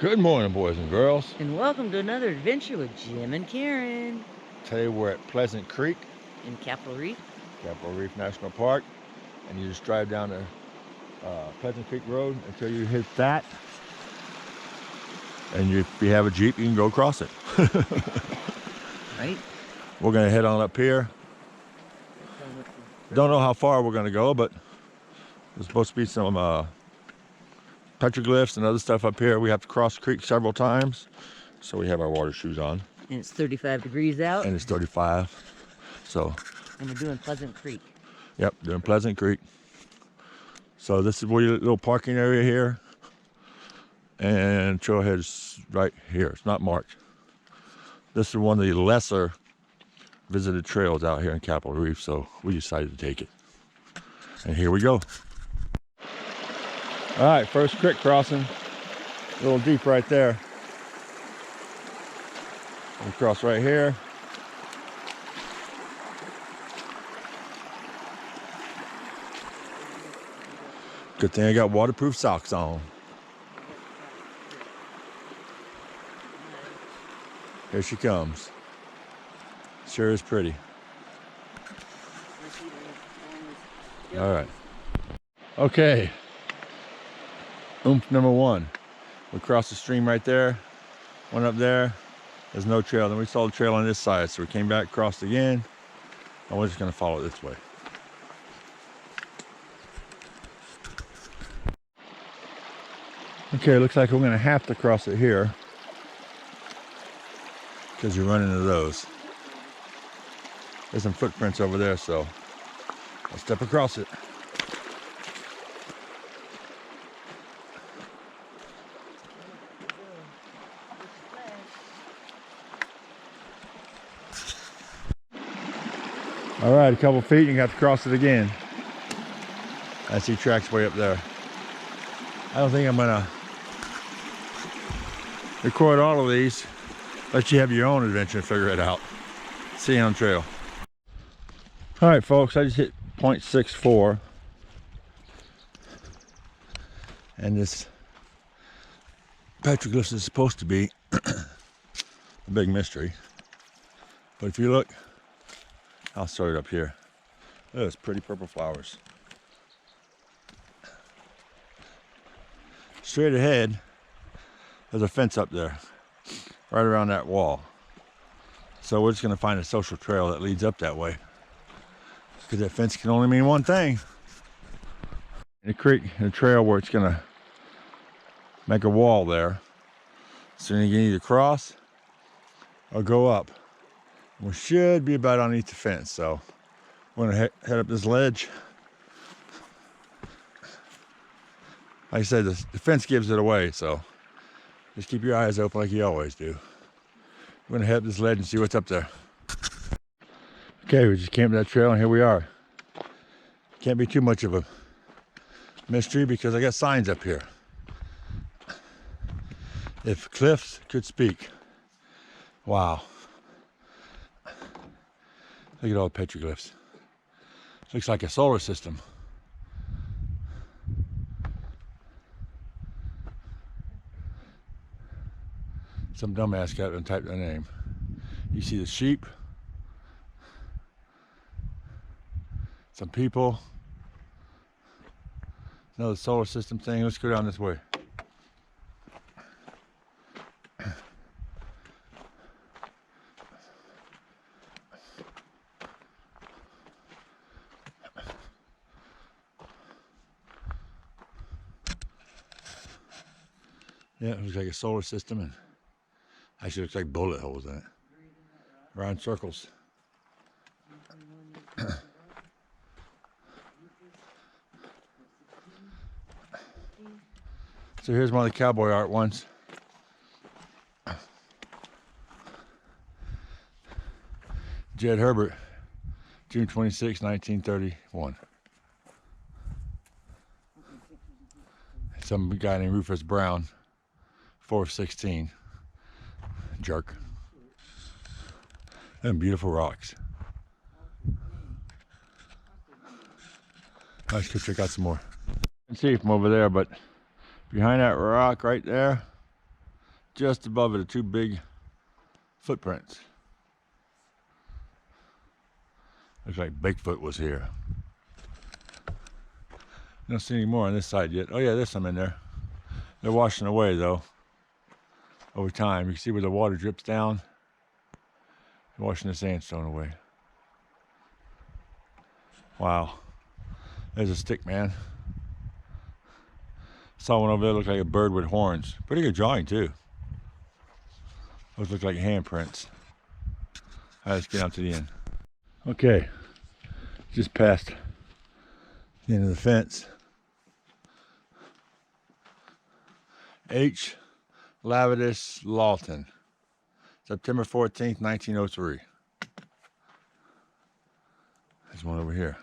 Good morning, boys and girls. And welcome to another adventure with Jim and Karen Today we're at Pleasant Creek, in Capitol Reef. Capitol Reef National Park, and you just drive down the Pleasant Creek Road until you hit that. And if you have a Jeep, you can go across it. Right? We're going to head on up here. Don't know how far we're going to go, but there's supposed to be some petroglyphs and other stuff up here. We have to cross the creek several times, so we have our water shoes on. And it's 35 degrees out. And it's 35. So. And we're doing Pleasant Creek. Yep, doing Pleasant Creek. So this is where your little parking area here. And trailhead is right here. It's not marked. This is one of the lesser visited trails out here in Capitol Reef, so we decided to take it. And here we go. All right, first creek crossing. A little deep right there. We cross right here. Good thing I got waterproof socks on. Here she comes. Sure is pretty. All right. Okay. Oomph number one. We crossed the stream right there. Went up there. There's no trail. Then we saw the trail on this side, so we came back, crossed again, and we're just going to follow it this way. Okay, looks like we're going to have to cross it here because you run into those. There's some footprints over there, so I'll step across it. All right, a couple feet, you have to cross it again. I see tracks way up there. I don't think I'm gonna record all of these. Let you have your own adventure and figure it out. See you on trail. All right, folks, I just hit 0.64. And this petroglyphs is supposed to be a big mystery. But if you look, I'll start it up here. Look at those pretty purple flowers. Straight ahead, there's a fence up there, right around that wall. So we're just gonna find a social trail that leads up that way, because that fence can only mean one thing. In a creek, in a trail where it's gonna make a wall there, so you can either cross or go up. We should be about underneath the fence, so we're gonna head up this ledge. Like I said, the fence gives it away, so just keep your eyes open like you always do. We're gonna head up this ledge and see what's up there. Okay, we just came to that trail and here we are. Can't be too much of a mystery because I got signs up here. If cliffs could speak. Wow. Look at all the petroglyphs. Looks like a solar system. Some dumbass got it and typed their name. You see the sheep, some people, another solar system thing. Let's go down this way. Yeah, it looks like a solar system, and actually looks like bullet holes in it. Round circles. So here's one of the cowboy art ones. Jed Herbert, June 26, 1931. Some guy named Rufus Brown, 4/16. Jerk. And beautiful rocks. Let's go check out some more. You can see from over there, but behind that rock right there, just above it are two big footprints. Looks like Bigfoot was here. Don't see any more on this side yet. Oh yeah, there's some in there. They're washing away though. Over time, you can see where the water drips down. They're washing the sandstone away. Wow. There's a stick man. Saw one over there, looked like a bird with horns. Pretty good drawing too. Those look like handprints. All right, let's get out to the end. Okay, just past the end of the fence. H. Lavidus Lawton, September 14th, 1903. There's one over here.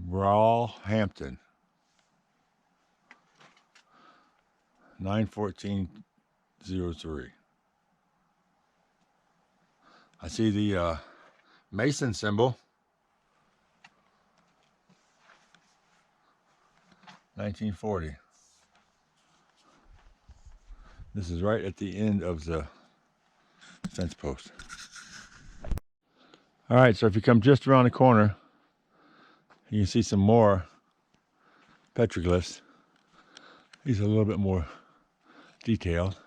Rawhampton, 9/14/03. I see the Mason symbol. 1940. This is right at the end of the fence post. All right, so if you come just around the corner, you can see some more petroglyphs. These are a little bit more detailed.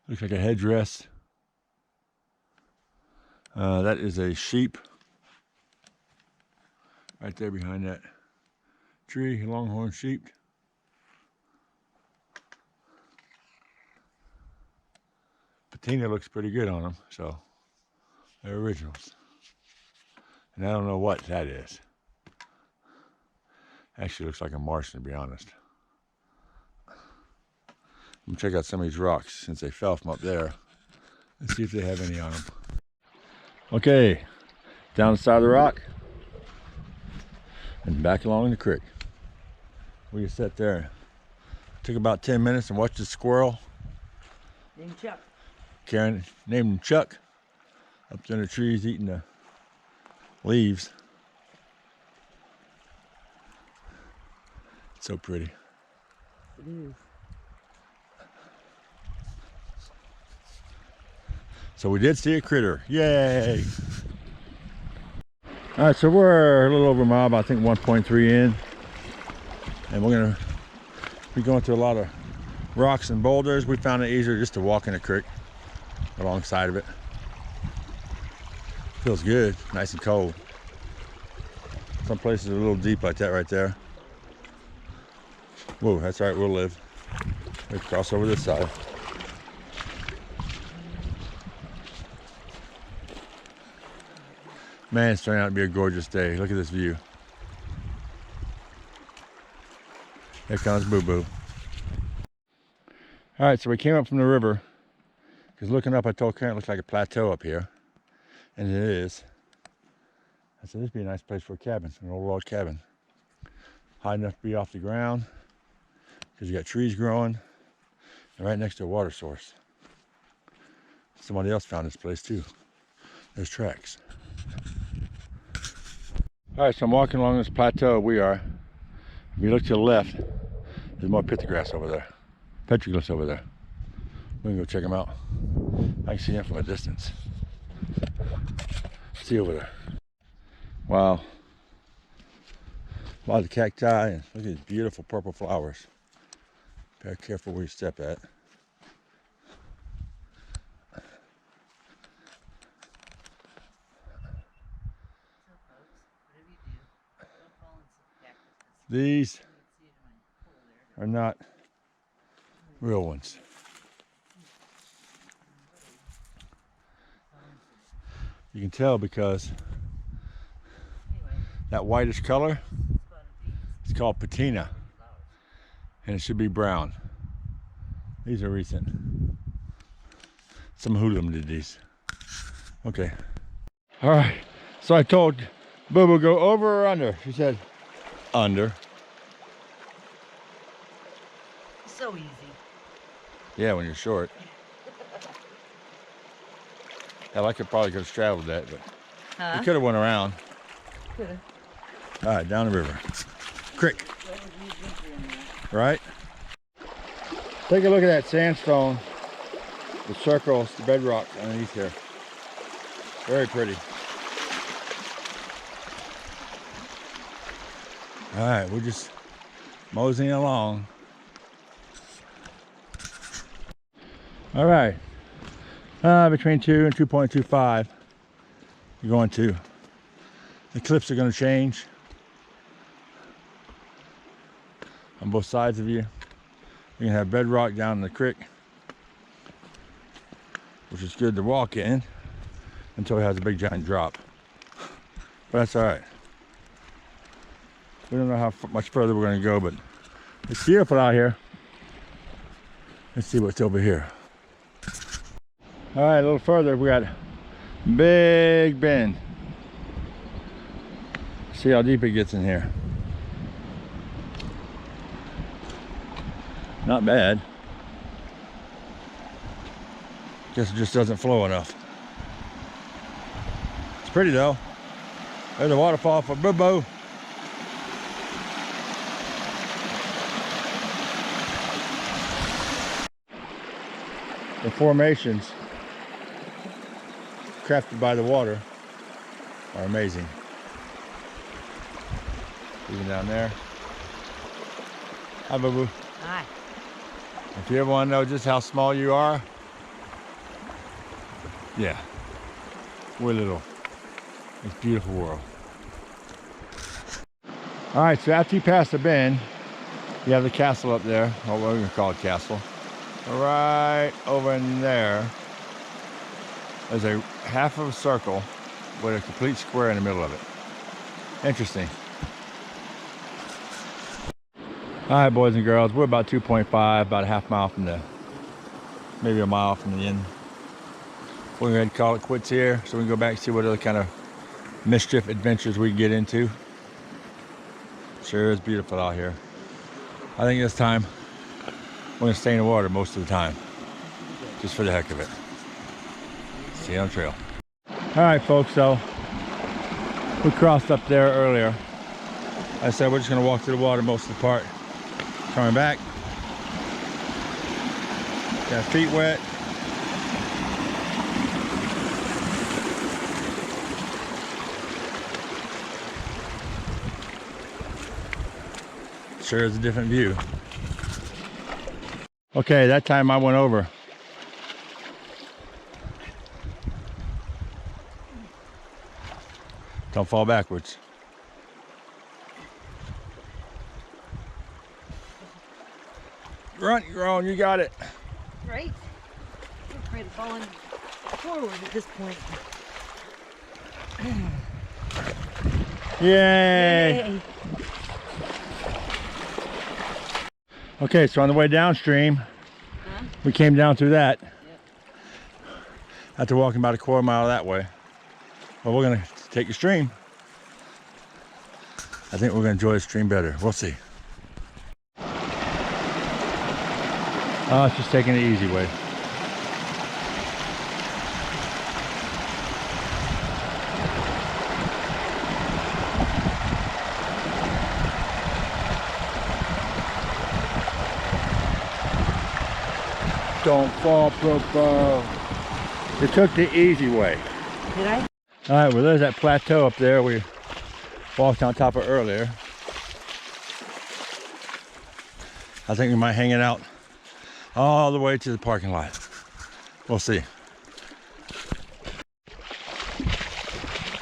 Looks like a headdress. That is a sheep. Right there behind that tree, longhorn sheep. Patina looks pretty good on them, so they're originals. And I don't know what that is. Actually looks like a Martian, to be honest. I'm gonna check out some of these rocks since they fell from up there. Let's see if they have any on them. Okay, down the side of the rock and back along the creek. We just sat there. Took about 10 minutes and watched the squirrel. Named Chuck. Karen named him Chuck. Up there in the trees eating the leaves. It's so pretty. It is. So we did see a critter. Yay! All right, so we're a little over a mile, I think 1.3 in. And we're gonna be going through a lot of rocks and boulders. We found it easier just to walk in the creek alongside of it. Feels good, nice and cold. Some places are a little deep like that right there. Whoa, that's all right, we'll live. We cross over this side. Man, it's turning out to be a gorgeous day. Look at this view. There comes Boo Boo. All right, so we came up from the river because looking up, I told Karen it looks like a plateau up here, and it is. I said this would be a nice place for a cabin, an old log cabin, high enough to be off the ground because you got trees growing, and right next to a water source. Somebody else found this place too. There's tracks. All right, so I'm walking along this plateau. We are. If you look to the left, there's more petroglyphs over there. Petroglyphs over there. We can go check them out. I can see them from a distance. See over there. Wow. A lot of cacti, and look at these beautiful purple flowers. Be careful where you step at. These are not real ones. You can tell because that whitish color, it's called patina, and it should be brown. These are recent. Some hoodlum did these. Okay. All right. So I told Boo Boo go over or under. She said under. So easy. Yeah, when you're short. Hell, I probably could have straddled that, but Huh? we could have went around. Coulda. All right, down the river. Creek. Right? Take a look at that sandstone, the circles, the bedrock underneath here. Very pretty. All right, we're just moseying along. All right, between 2 and 2.25, you're going to. The cliffs are going to change on both sides of you. You're going to have bedrock down in the creek, which is good to walk in until it has a big giant drop. But that's all right. We don't know how much further we're going to go, but it's beautiful out here. Let's see what's over here. All right, a little further, we got big bend. See how deep it gets in here. Not bad. Guess it just doesn't flow enough. It's pretty though. There's a waterfall for Boo-Boo. The formations crafted by the water are amazing. Even down there. Hi, Boo-Boo. Hi. If you ever want to know just how small you are, yeah, we're little. It's a beautiful world. All right, so after you pass the bend, you have the castle up there, or what we're gonna call it, castle. Right over in there, there's a half of a circle with a complete square in the middle of it. Interesting. All right, boys and girls, we're about 2.5, about a half mile from maybe a mile from the end. We're going to call it quits here, so we can go back and see what other kind of mischief adventures we can get into. Sure is beautiful out here. I think this time we're going to stay in the water most of the time, just for the heck of it. See you on the trail. All right, folks, so we crossed up there earlier. I said we're just going to walk through the water most of the part. Coming back, got feet wet. Sure is a different view. Okay, that time I went over. Don't fall backwards. Grunt, grown, you got it. Right? I'm afraid of falling forward at this point. Yay! Yay. Okay, so on the way downstream, we came down through that. Yep. After walking about a quarter mile that way. Well, we're gonna take the stream. I think we're gonna enjoy the stream better. We'll see. Oh, it's just taking the easy way. Don't fall, Popo. You took the easy way. Did I? All right, well, there's that plateau up there we walked on top of earlier. I think we might hang it out all the way to the parking lot. We'll see.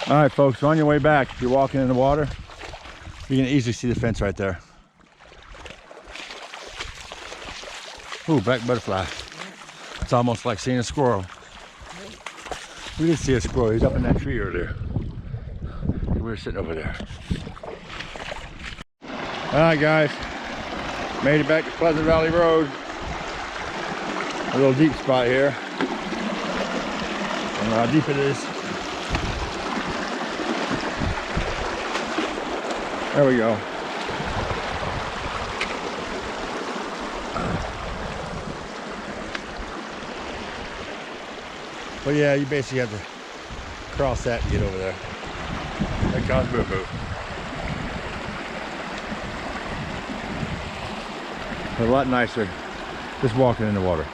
All right, folks, on your way back, if you're walking in the water, you can easily see the fence right there. Ooh, black butterfly. It's almost like seeing a squirrel. We did see a squirrel. He's up in that tree earlier. We were sitting over there. All right, guys. Made it back to Pleasant Valley Road. A little deep spot here. I don't know how deep it is. There we go. But yeah, you basically have to cross that to get over there. There comes Boo-Boo. a lot nicer just walking in the water.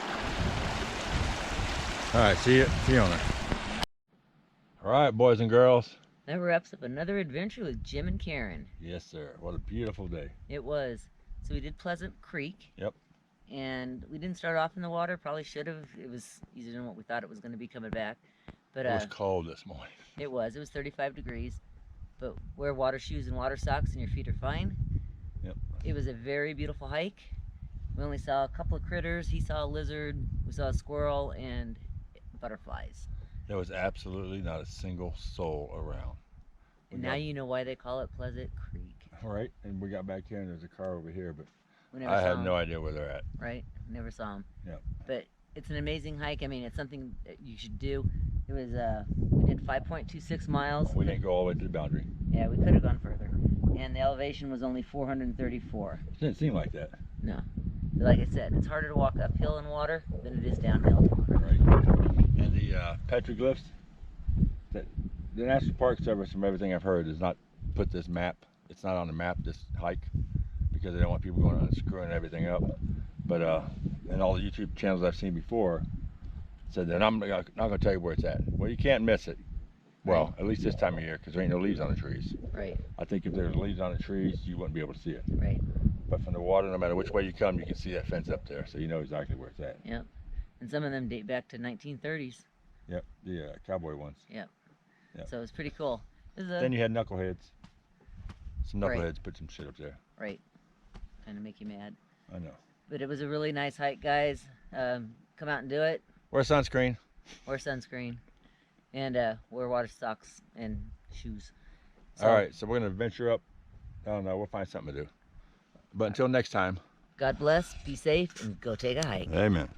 All right, see you on it. All right, boys and girls. That wraps up another adventure with Jim and Karen. Yes, sir. What a beautiful day. It was. So we did Pleasant Creek. Yep. And we didn't start off in the water. Probably should have. It was easier than what we thought it was going to be coming back. But it was cold this morning. It was. It was 35 degrees. But wear water shoes and water socks and your feet are fine. Yep. It was a very beautiful hike. We only saw a couple of critters. He saw a lizard. We saw a squirrel and butterflies. There was absolutely not a single soul around. And now you know why they call it Pleasant Creek. All right. And we got back here and there's a car over here, but I had no idea where they're at. Right? Never saw them. Yep. But it's an amazing hike. I mean, it's something that you should do. It was, we did 5.26 miles. We didn't go all the way to the boundary. Yeah, we could have gone further. And the elevation was only 434. It didn't seem like that. No. But like I said, it's harder to walk uphill in water than it is downhill in water. Right. And the petroglyphs, the National Park Service, from everything I've heard, does not put this map. It's not on the map, this hike, because they don't want people going on and screwing everything up. But and all the YouTube channels I've seen before said that I'm not going to tell you where it's at. Well, you can't miss it. Well, at least this time of year, because there ain't no leaves on the trees. Right. I think if there was leaves on the trees, you wouldn't be able to see it. Right. But from the water, no matter which way you come, you can see that fence up there, so you know exactly where it's at. Yep. And some of them date back to 1930s. Yep, the cowboy ones. Yep. Yep. So it was pretty cool. Then you had knuckleheads. Some knuckleheads Right. put some shit up there. Right. Kind of make you mad. I know. But it was a really nice hike, guys. Come out and do it. Wear sunscreen. Wear sunscreen. And wear water socks and shoes. So, All right, so we're going to venture up. I don't know, we'll find something to do. But until next time. God bless, be safe, and go take a hike. Amen.